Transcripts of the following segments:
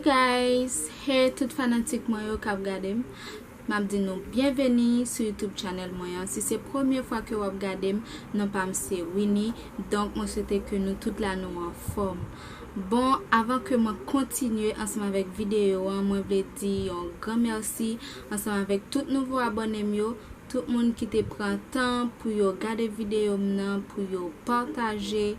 guys, hey tout fanatique moi yo k'ap gade m'a dit nou bienvenue sur YouTube channel moi. Si c'est première fois que vous regardez, non pas c'est Winnie, donc moi souhaite que nous toute la nous en forme. Bon, avant que moi continue ensemble avec vidéo, moi voulais dire un grand merci ensemble avec tout nouveau abonnés yo, tout le monde qui te prend temps pour regarder vidéo pour partager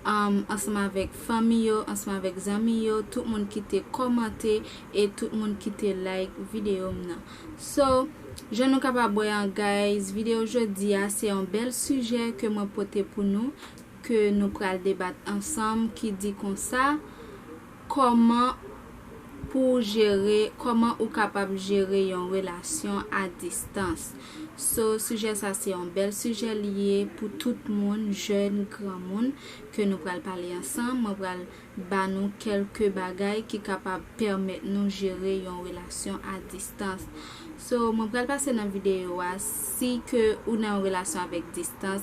ensemble avec famille, ensemble avec amis, tout le monde qui te commenté et tout le monde qui te like vidéo. So, je nous capable guys, vidéo aujourd'hui c'est un bel sujet que moi porter pour nous que nous pourrons débattre ensemble qui dit comme ça comment ou capable gérer une relation à distance. So sujet ça c'est un bel sujet lié pour tout le monde, jeune, grand monde que nous pourrons parler ensemble. Moi pourrons ba nous quelques bagailles qui capable permettre nous gérer une relation à distance. So moi pourrons passer dans vidéo si que ou dans une relation avec distance,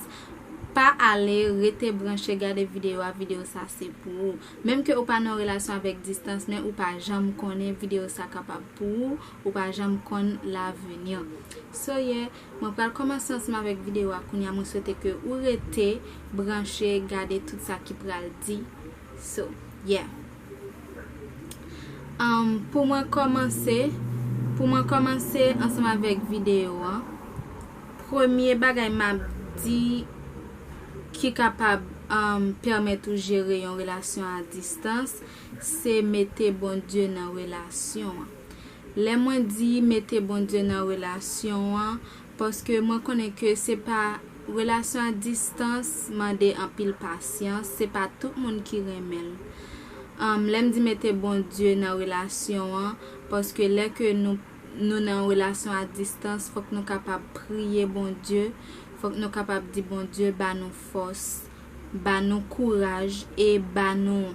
pas aller rester branché garder vidéo ça c'est pour vous. Même que ou pas en relation avec distance mais ou pas jamais connaît vidéo ça capable pour ou pas jamais connaît l'avenir. So yeah, moi pour commencer ensemble avec vidéo kounya moi souhaite que ou rester branché garder tout ça qui pral dit. So yeah. Pour moi commencer ensemble avec vidéo premier bagay m'a dit qui capable permettre de gérer une relation à distance, c'est mettre bon Dieu dans relation. Les moi dit mettez bon Dieu dans relation parce que moi connais que c'est pas relation à distance demander en pile patience, c'est pas tout le monde qui remel. L'aime dit mettez bon Dieu dans relation parce que là que nous dans relation à distance, faut que nous capable prier bon Dieu. Faut que nous capable dire bon Dieu ba nous force, ba nous courage et ba nous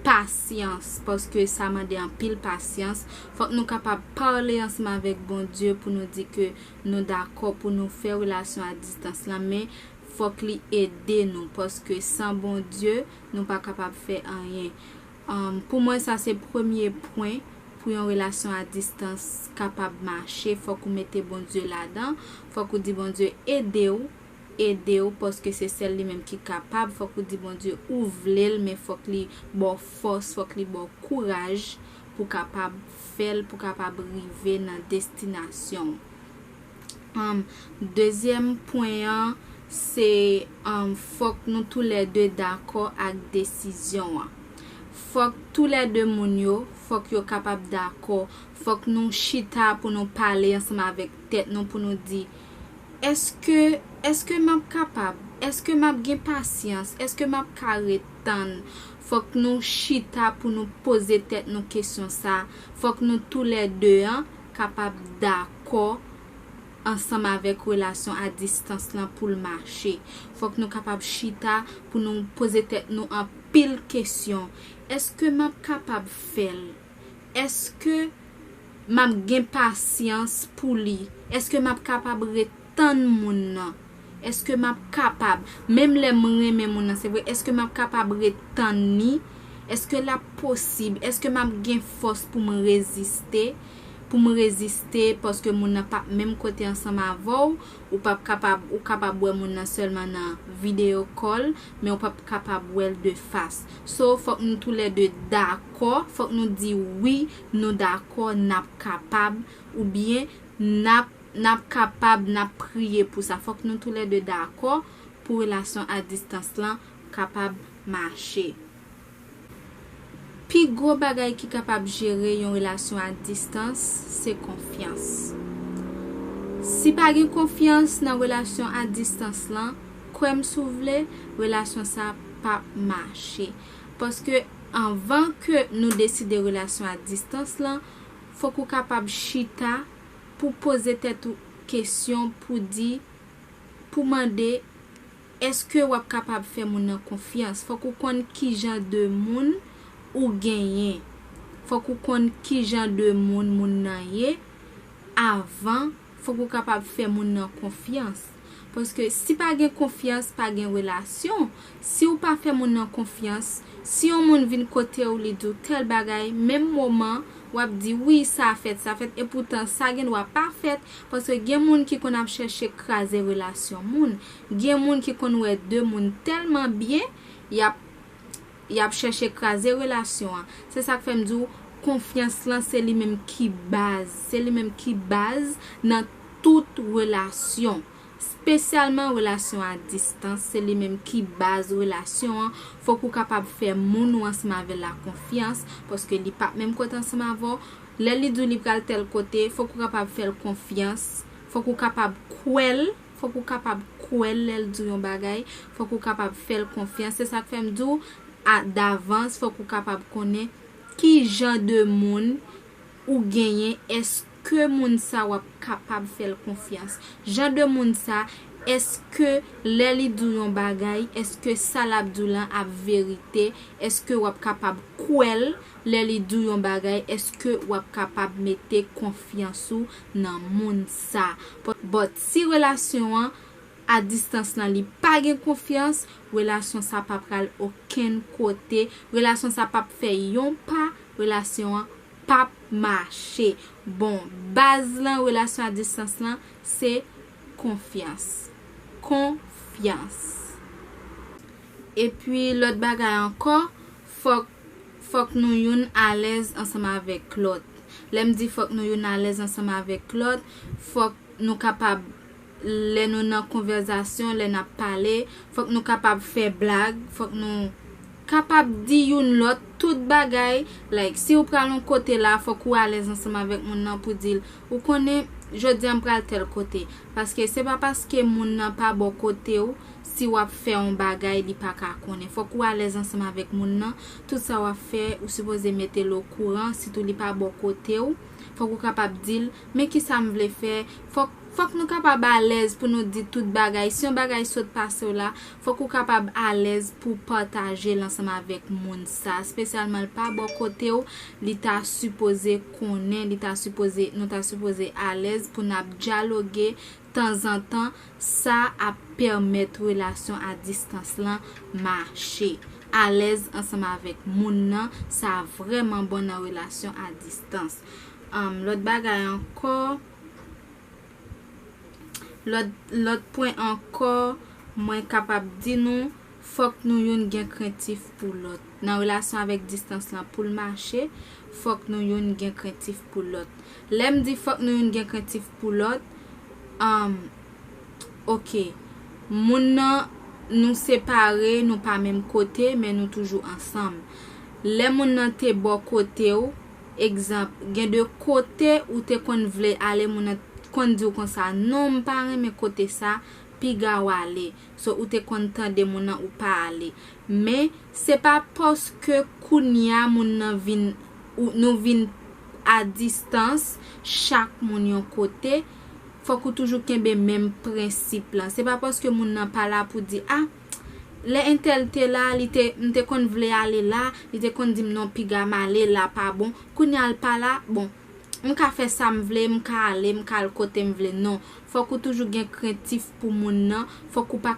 patience parce que ça m'a dit en pile patience. Faut que nous capable parler ensemble avec bon Dieu pour nous dire que nous d'accord pour nous faire relation à distance là, mais faut qu'il aide nous parce que sans bon Dieu nous pas capable faire rien. Pour moi ça c'est premier point. Pour une relation à distance capable marcher, faut qu'on mette bon Dieu là-dedans, faut qu'on dit bon Dieu aidez-vous parce que c'est celle lui-même qui est capable, faut qu'on dit bon Dieu ouvre-le mais faut qu'il bon force, faut qu'il bon courage pour capable faire pour capable arriver dans destination. Deuxième point c'est faut que nous tous les deux d'accord avec décision. Faut que tous les deux moun yo faut que yo capable d'accord, faut que nous chita pour nous parler ensemble avec tête nous pour nous dire est-ce que m'a capable, est-ce que m'a gen patience, est-ce que m'a carré tan. Faut que nous chita pour nous poser tête nos questions ça, faut que nous tous les deux capable d'accord ensemble avec relation à distance là pour le marché. Faut que nous capable chita pour nous poser tête nous en pile question. Est-ce que m'a capable faire? Est-ce que m'a gen patience pour lui? Est-ce que m'a capable retendre moun? Est-ce que m'a capable même les m'aimer moun c'est vrai, est-ce que m'a capable retendre ni? Est-ce que la possible? Est-ce que m'a gen force pour me résister? Parce que moun n'a pas même côté ensemble avant ou pas capable moun seulement dans vidéo call mais ou pas capable de face. So faut que nous tous les deux d'accord, faut que nous dire oui nous d'accord n'a capable ou bien n'a capable n'a prier pour ça. Faut que nous tous les deux d'accord pour relation à distance là capable marcher. Puis gros bagay qui capable gérer une relation à distance, c'est confiance. Si pas de confiance dans relation à distance là, comme souvle, relation ça pas marcher. Parce que avant que nous décider relation à distance là, faut qu'on capable chita pour poser tête question pour dire pour demander est-ce que vous êtes capable faire mon confiance. Faut qu'on connaisse qui genre de monde ou faut qu'on connaisse qui genre de monde nan yé avant faut qu'on capable faire moun nan confiance. Parce que si pas gen confiance, pas gen relation. Si ou pas fait moun nan confiance, si on moun vin côté ou li do tel bagay, même moment ou ap di oui ça fait et pourtant ça gen ou pas fait parce que gen moun qui kon ap chercher craser relation moun, gen moun qui kon wè deux moun tellement bien, y a chercher craser relation. C'est ça que fait me dire confiance là c'est lui même qui base dans toute relation. Spécialement relation à distance, c'est les mêmes qui base relation. Faut qu'on capable faire moun ou ensemble avec la confiance parce que li pas même côté ensemble avant, les li pral tel côté, faut qu'on capable faire confiance, faut qu'on capable l'el di yon bagay, faut qu'on capable faire confiance. C'est ça que fait me dire d'avance, faut qu'on capable connaître qui genre de moun ou gagner est que moun sa wap capable faire confiance. Genre de moun sa est-ce que les dou yon bagay, est-ce que ça l'abdoulan a vérité, est-ce que wap capable kwel les dou yon bagay, est-ce que wap capable mette confiance ou nan moun sa. But si relation à distance nan li pa gen confiance, relation sa pa pral aucun côté, relation sa pa fait yon pas, relation pas marcher. Bon, base la relation à distance là, c'est confiance. Et puis l'autre bagay encore, faut que nous yon à l'aise ensemble avec l'autre. L'aime dit faut que nous yon à l'aise ensemble avec l'autre, faut que nous capable les nous dans conversation, les n'a parler, faut que nous capable faire blague, faut que nous capable di yon l'autre tout bagay, like si ou pral un côté là, faut qu'on à l'aise ensemble avec moun nan pour dire ou connaît je dis on pral tel côté parce que c'est pas parce que moun nan pas bon côté ou si ou fait un bagay li pas ka connaît, faut qu'on à l'aise ensemble avec moun nan, tout ça ou fait ou supposé mettre le courant si tout li pas bon côté ou faut qu'on capable dire mais qui ça me vle faire, faut que nous capable à l'aise pour nous dire tout bagay. Si un bagay saute passer là, faut qu'on capable à l'aise pour partager l'ensemble avec moun sa, spécialement pas bon côté ou li ta supposé connaît, li ta supposé nous ta supposé à l'aise pour n'a dialoguer temps en temps, ça a permettre relation à distance là marcher. À l'aise ensemble avec moun nan, ça vraiment bonne relation à distance. L'autre bagay encore, l'autre point encore, moi capable di nous, faut que nous yon gen craintif pour l'autre. Dans relation avec distance là pour le marché, faut que nous yon gen craintif pour l'autre. L'aime dit faut que nous yon gen craintif pour l'autre. OK. Moun nan nous séparer, nous pas même côté mais nous toujours ensemble. Les moun nan te bon côté ou, exemple, gen de côté ou te kon vle aller moun nan kon di ou kon sa non m'pa reme côté ça pi ga wale so ou te content de moun nan ou pa ale mais c'est pas parce que kounya moun nan vin ou nou vin à distance chaque moun yon côté faut que toujours kembe même principe là, c'est pas parce que moun nan pa la pour dire les intel te là li te kon vle aller là li te kon di non pi ga male là pas bon kounya al pa là bon m'ka fait ça m'vle m'ka aller m'ka le côté m'vle non faut que toujours gen craintif pour moun nan faut que pas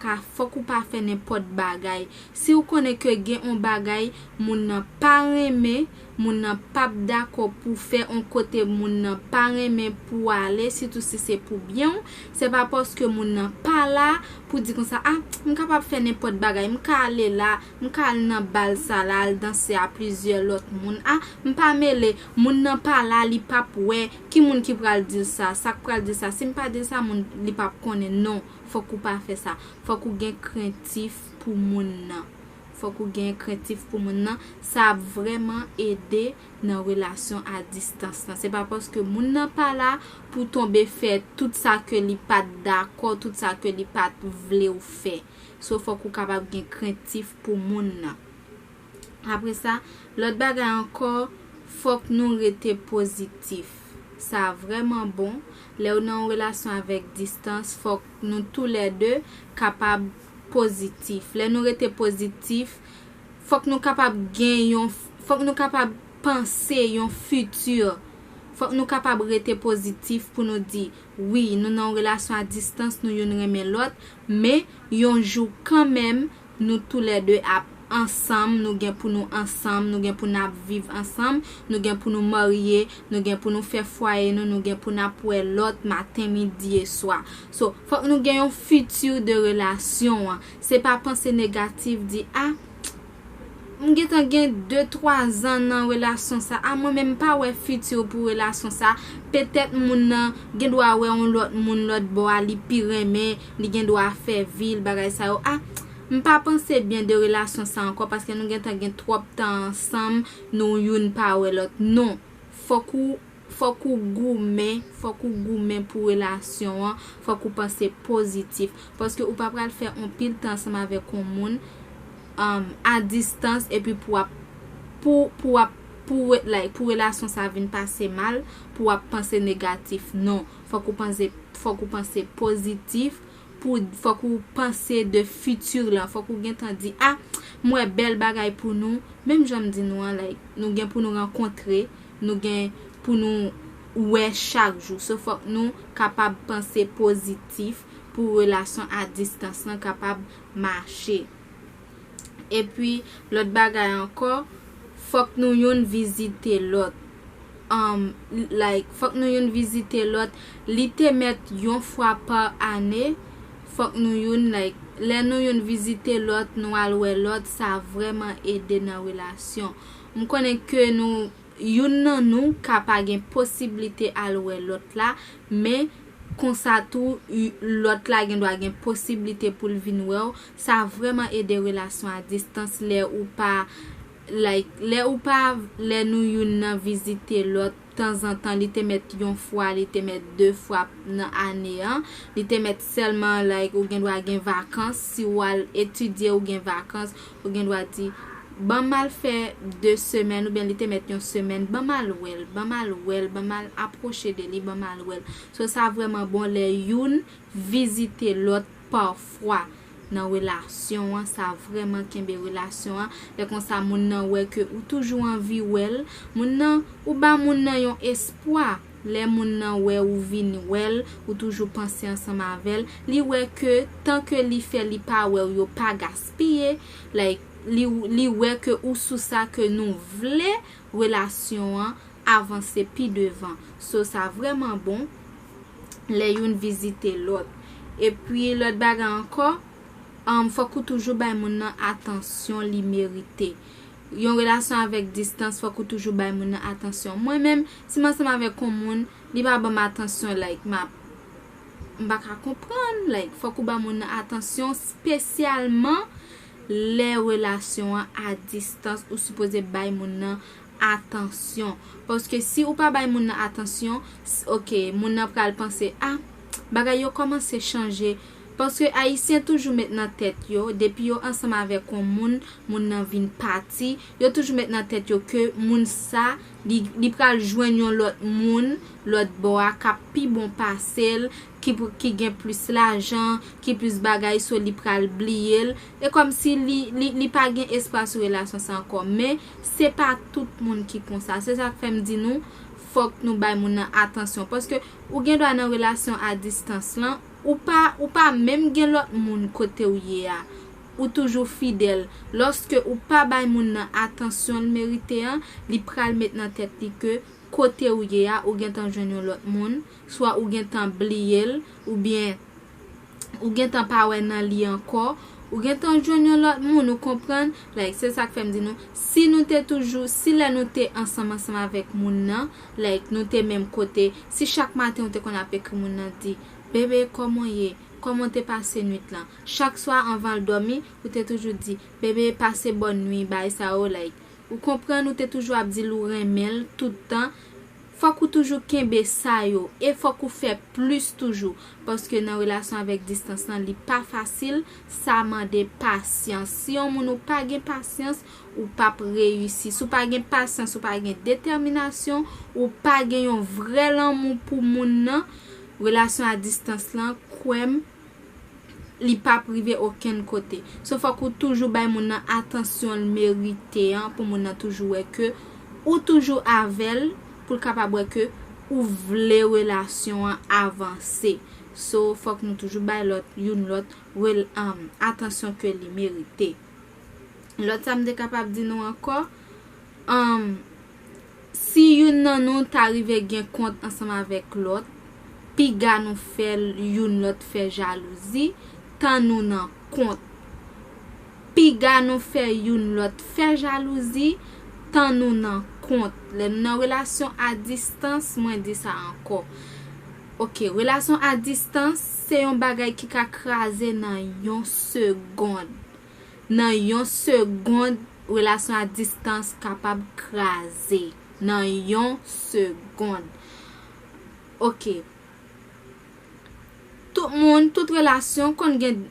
faire n'importe bagay si ou connaît que gen on bagay moun nan pa reme moun nan pas d'accord pour faire un côté moun nan pa reme pour aller surtout si c'est pour bien c'est pas parce que moun nan pas là pour dire comme ça m capable faire n'importe bagay m'ka aller là m'ka nan bal ça là danser à plusieurs l'autre moun m pa mêler moun nan pas là li pa ouais qui moun qui pral dire ça pral dire ça si m pa dire ça moun li pa connaît non faut qu'on pas faire ça faut qu'on gen craintif pour moun nan faut qu'on gen craintif pour moun nan ça a vraiment aidé dans relation à distance c'est pas parce que moun nan pas là pour tomber faire tout ça que li pas d'accord tout ça que li pas vle ou faire so faut qu'on capable gen craintif pour moun nan. Après ça l'autre bagay encore faut que nous rester positif. Ça vraiment bon. Là on en relation avec distance, faut que nous tous les deux capables positif. Là nous rester positif, faut que nous capables gagner, faut que nous capables penser un futur. Faut nous capable rester positif pour nous dire oui, nous dans relation à distance, nous yon reme l'autre, mais yon jour quand même nous tous les deux ensemble, nous gen pour nous ensemble, nous gen pour nous vivre ensemble, nous gen pour nous marier, nous gen pour nous faire foyer, nous gen pour nous pour l'autre matin, midi et soir. So, faut nous gen un futur de relation. C'est pas penser négatif dit m'getan gen 2-3 ans dans relation ça. Moi même pas ouais futur pour relation ça. Peut-être moun nan gen doit ouais on l'autre moun l'autre bo ali pire mais li gen doit faire ville bagay ça yo. M'pas penser bien de relation ça encore parce que nous gen trop temps ensemble, nous youn pas ouais l'autre. Non, faut qu'on goumen pour relation, faut qu'on pense positif parce que ou pas pral faire un pile temps ensemble avec un monde à distance et puis pour relation ça vient passer mal, pour penser négatif. Non, faut qu'on pense positif. Faut qu'on pense de futur là, faut qu'on gen tan di moi belle bagay pour nous, même j'aime di nous like nous gen pour nous rencontrer, nous gen pour nous ouais chaque jour. So faut nous capable penser positif pour relation à distance là capable marcher. Et puis l'autre bagay encore, faut que nous yon visiter l'autre. Faut que nous yon visiter l'autre, li te mettre yon fois par année. Faut que nous yon les nous yon visiter l'autre, nous allouer l'autre, ça a vraiment aidé dans relation. On connaît que nous yon nan nous capable gen possibilité allouer l'autre là, mais comme ça tout l'autre là gen doit gen possibilité pour venir, ça a vraiment aidé relation à distance les ou pas les nous yon visiter l'autre temps en temps, li te mettre une fois, li te mettre 2 fois dans année, li te mettre seulement ou gen doit gen vacances, si ou al étudier ou gen vacances, ou gen doit dire ban mal fait 2 semaines ou bien li te mettre une semaine, ban mal approcher de li, ban mal well. So ça vraiment bon les youn visiter l'autre parfois dans relation, ça vraiment kembe relation, et comme ça moun nan ouais que ou toujours envie well, moun nan ou ba moun nan yon espoir, les moun nan ouais ou vini well, ou toujours penser ensemble avec li ouais que tant que li fait li pa ouais yo pas gaspiller, li ouais que ou sous ça que nous vle relation avancer pi devant. So ça vraiment bon les yon visiter l'autre. Et puis l'autre bagarre encore, faut que toujours bay moun nan attention li mérité. Yon relation avec distance, faut que toujours bay moun nan attention. Moi même si m'ensemble avec un moun, li ba ban attention m'pa ka comprendre faut que bay moun nan attention spécialement les relations à distance ou supposé bay moun nan attention parce que si ou pas bay moun nan attention, OK, moun nan pral penser bagay yo commence changer. Parce que haïtien toujours met dans tête yo depuis yo ensemble avec un moun nan vinn parti, yo toujours met dans tête yo que moun ça li pral joindre l'autre moun, l'autre boa k'ap pi bon parcelle qui gagne plus l'argent, qui plus bagay so li pral blier et comme si li pas gain espace sur relation ça encore. Mais c'est pas tout monde qui comme ça. C'est ça que fait me dit nous faut que nous bay moun attention parce que ou gen doit dans relation à distance là ou pas même gen l'autre moun côté ou yé ou toujours fidèle lorsque ou pas bay moun attention mérité li pral mettre dans tête li que côté ou yé ou gen tan joindre l'autre moun soit ou gen tan blier ou bien ou gen tan pa wè nan li encore ou gen tan joindre l'autre moun ou comprendre c'est ça que fait me dire nous si nous t'es toujours si là nous t'es ensemble avec moun nan nous t'es même côté si chaque matin on te qu'on appelle que moun nan dit bébé comment t'es passé nuit là chaque soir avant de dormir ou t'es toujours dit bébé passez bonne nuit bye ça ou comprendre ou t'es toujours a dit lou remel tout le temps. Faut que toujours kembe ça yo et faut qu'on fait plus toujours parce que dans relation avec distance nan li pas facile, ça demande patience. Si on moun pas gen patience ou pas réussir, si ou pas gen patience ou pas gen détermination ou pas gen yon vrai l'amour pour moun nan, relation à distance là kwem li pas privé aucun côté. So faut que toujours bay moun nan attention mérité pour moun nan toujours que ou toujours avec pour capable que ou vle relasyon avanse. So, fok nou toujou bay yon lot atensyon ke li merite. Lot sa mde kapab di nou anko, si yon nan nou t'arive gen kont ansama avek lot, pi ga nou fe yon lot fe jalouzi, tan nou nan kont. Pi ga nou fe yon lot fe jalouzi, tan nou nan kont. Le nan relasyon a distans, mwen di sa anko. Ok, relasyon a distans, se yon bagay ki ka kraze nan yon segonde. Nan yon segonde, relasyon a distans kapab kraze. Nan yon segonde. Ok. Tout relasyon kon gen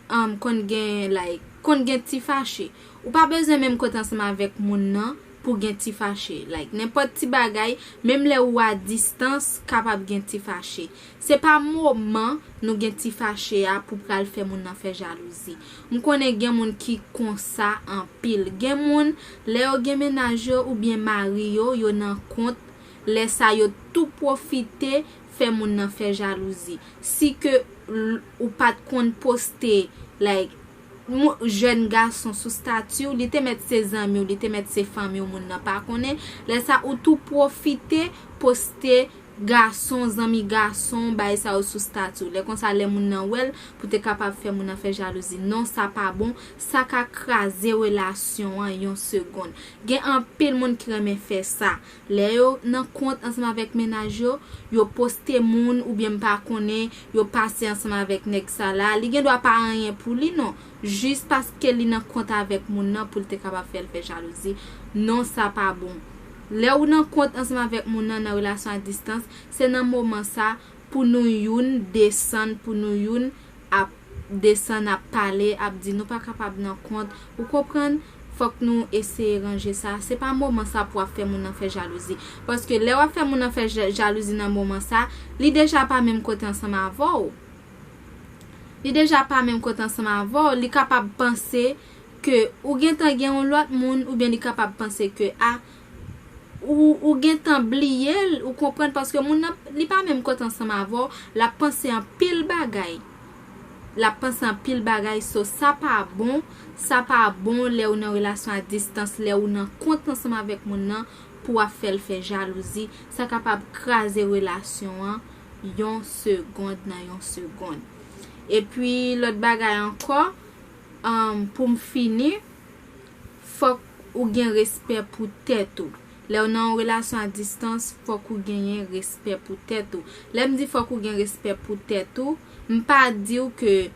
ti fache. Ou pa bezwen menm kote ansama avek moun nan pou gen ti fache. N'importe ti bagay, menm le ou a distance, kapab gen ti fache. Se pa mouman nou gen ti fache a pou pral fe moun nan fe jalouzi. M'konnen gen moun ki konsa an pil. Gen moun, le yo gen menajo ou bien mari yo nan kont, le sa yo tout profite fe moun nan fe jalouzi. Si ke ou pat kon poste, jeune garçon sous statut, li te met se zami ou li te met se fami ou moun nan pa konen, le sa ou tout profite poste garçon, zami garçon, bay sa ou sous statut. Le kon sa le moun nan wel pou te kapab fe moun nan fe jalouzi. Non, sa pa bon, sa ka kraze relasyon an yon segonde. Gen an pil moun ki reme fe sa. Le yo nan kont ansama avek menaj yo poste moun ou bien pa konen, yo pase ansama avek nek sa la. Li gen do pa anyen pou li, non. Juste paske li nan kont avek moun nan pou te kapab fe jalouzi. Non, sa pa bon. Le ou nan kont ansama avek moun nan relasyon a distance, se nan mouman sa pou nou youn desan, pou nou youn ap desan ap pale, ap di nou pa kapab nan kont. Ou kompren, fok nou ese ranger sa. Se pa mouman sa pou a fe moun nan fe jalouzi. Paske le ou a fe moun nan fe jalouzi nan mouman sa, li deja pa menm kote ansama avou. Li deja pa menm kote ansama avou, li kapab pense ke ou gen tan gen yon lot moun, ou bien li kapab pense ke ou gen tan bliye, ou kompren, paske moun li pa menm kote ansama avou, la pense an pil bagay. La pense an pil bagay, so sa pa bon le ou nan relasyon a distance, le ou nan kont ansama avek moun nan pou a fe jalouzi, sa kapab kraze relasyon an yon segonde nan yon segonde. Et puis l'autre bagay encore, pour m'fini, faut ou gen respect pour tête ou. Là on en relation à distance, faut ou gen respect pour tête ou. Là me dit faut ou gen respect pour tête ou, m'pas dire que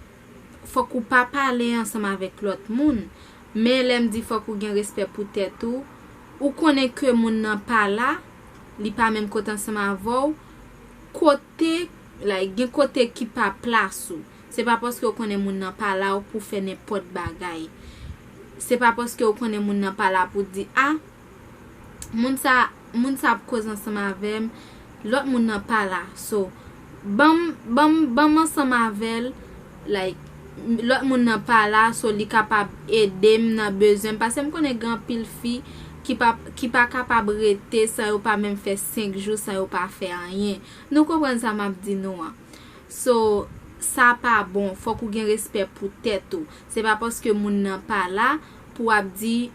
faut ou pas parler ensemble avec l'autre monde, mais là me dit faut ou gen respect pour tête ou connaît que moun nan pas là, li pas même côté ensemble avec côté gen côté qui pas place ou. Se pa poske ou konen moun nan pa la ou pou fe nepot bagay. Se pa poske ou konen moun nan pa la pou di, moun sa pou koz ansama avem, lot moun nan pa la. So, bam ansama avel, lot moun nan pa la, so li kapab edem nan bezem. Pase m konen gan pil fi ki pa kapab rete, sa yo pa men fe 5 jou, sa yo pa fe anyen. Nou kompren sa map di nou an. So, sa pa bon, fok ou gen respect pou tèt ou. Se pa poske moun nan pa la pou ap di,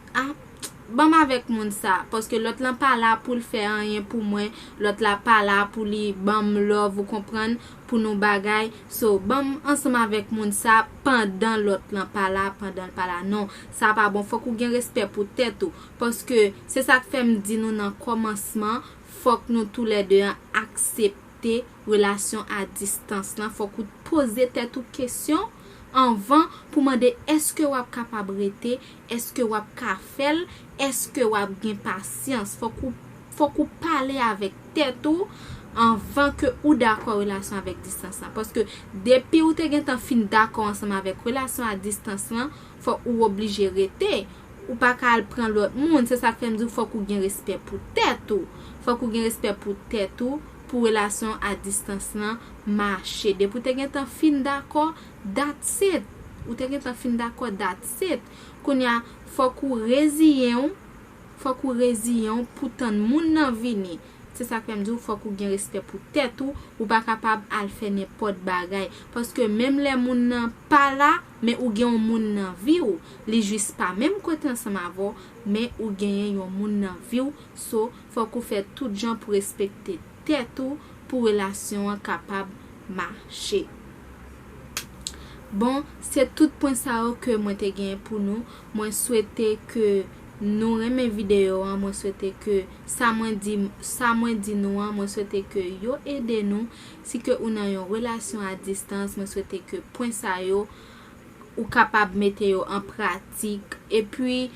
bam avek moun sa, poske lot lan pa la pou l fè anyen pou mwen, lot la pa la pou li bam love, ou kompren, pou nou bagay. So, bam ansama avek moun sa, pandan lot lan pa la, pandan pa la. Non, sa pa bon, fok ou gen respect pou tèt ou. Poske, se sa k fèm di nou nan komansman, fok nou tou le de aksepte relasyon a distance lan. Fok ou pose tèt ou kesyon anvan pou mande eske wap kapab rete, eske wap ka fel, eske wap gen pasyans. Fok ou pale avek tèt ou anvan ke ou d'akor relasyon avek distance lan. Paske depi ou te gen tan fin d'akor ansama avek relasyon a distance lan, fok ou oblige rete. Ou pa ka al pran lot moun. Se sa fèm di fok ou gen respect pou tèt ou. Fok ou gen respect pou tèt ou pou relasyon a distance nan marche. De pou te gen tan fin d'akor, that's it. Ou te gen tan fin d'akor, that's it. Koun ya, fok ou reziyon pou tan moun nan vini. c'est ça que me dit faut qu'on gain respect pour tête ou pas capable à faire n'importe bagay parce que même les moun nan pas là mais ou gen un moun nan vie ou les juste pas même côté ensemble avant mais ou gen un moun nan vie ou so faut qu'on fait tout gens pour respecter tête ou pour relation capable marcher. Bon, c'est tout point ça que moi te gain pour nous. Moi souhaiter que nous aimer vidéo, moi souhaiter que ça moi dit nous, moi souhaiter que yo aider nous si que on a une relation à distance, moi souhaiter que point ça yo ou capable mettre yo en pratique et puis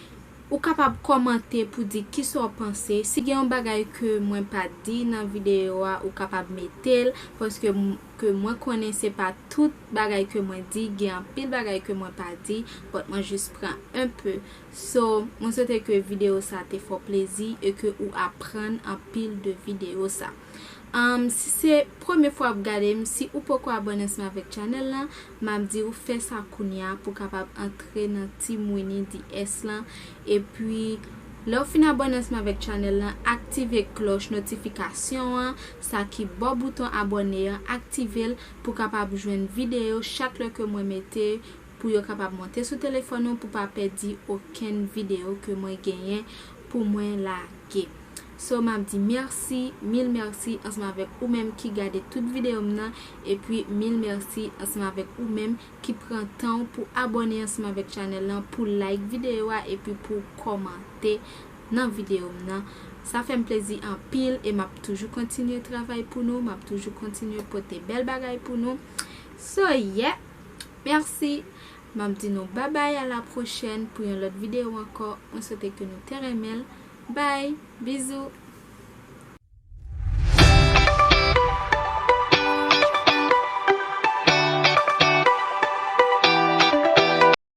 ou capable commenter pour dire qui sont pensé si gen un bagay que moi pas dit dans vidéo ou capable mettre parce que moi connaissais pas tout bagay que moi dit gen pile bagay que moi pas dit but moi juste prends un peu so moi souhaite que vidéo ça te fait plaisir et que ou apprendre en pile de vidéo ça. Si c'est première fois regarder si ou pourquoi abonner avec channel là m'a dit ou fait ça kounya pour capable entrer dans team Winnie DS là et puis là fin abonner avec channel là activer cloche notification ça qui bon bouton abonner activer pour capable joindre vidéo chaque fois que moi mettez pour yo capable monter sur téléphone pour pas perdre aucune vidéo que moi gagner pour moi liker. So m'a dit merci, mille merci ensemble avec ou même qui regarde toute vidéo maintenant et puis mille merci ensemble avec ou même qui prend temps pour abonner ensemble avec channel là pour like vidéo et puis pour commenter dans vidéo maintenant. Ça fait un plaisir en pile et m'a toujours continuer travail pour nous, m'a toujours continuer porter belle bagaille pour nous. So yeah, merci. M'a dit nous bye bye à la prochaine pour une autre vidéo encore. On souhaite que nous te remercions. Bye, bisous.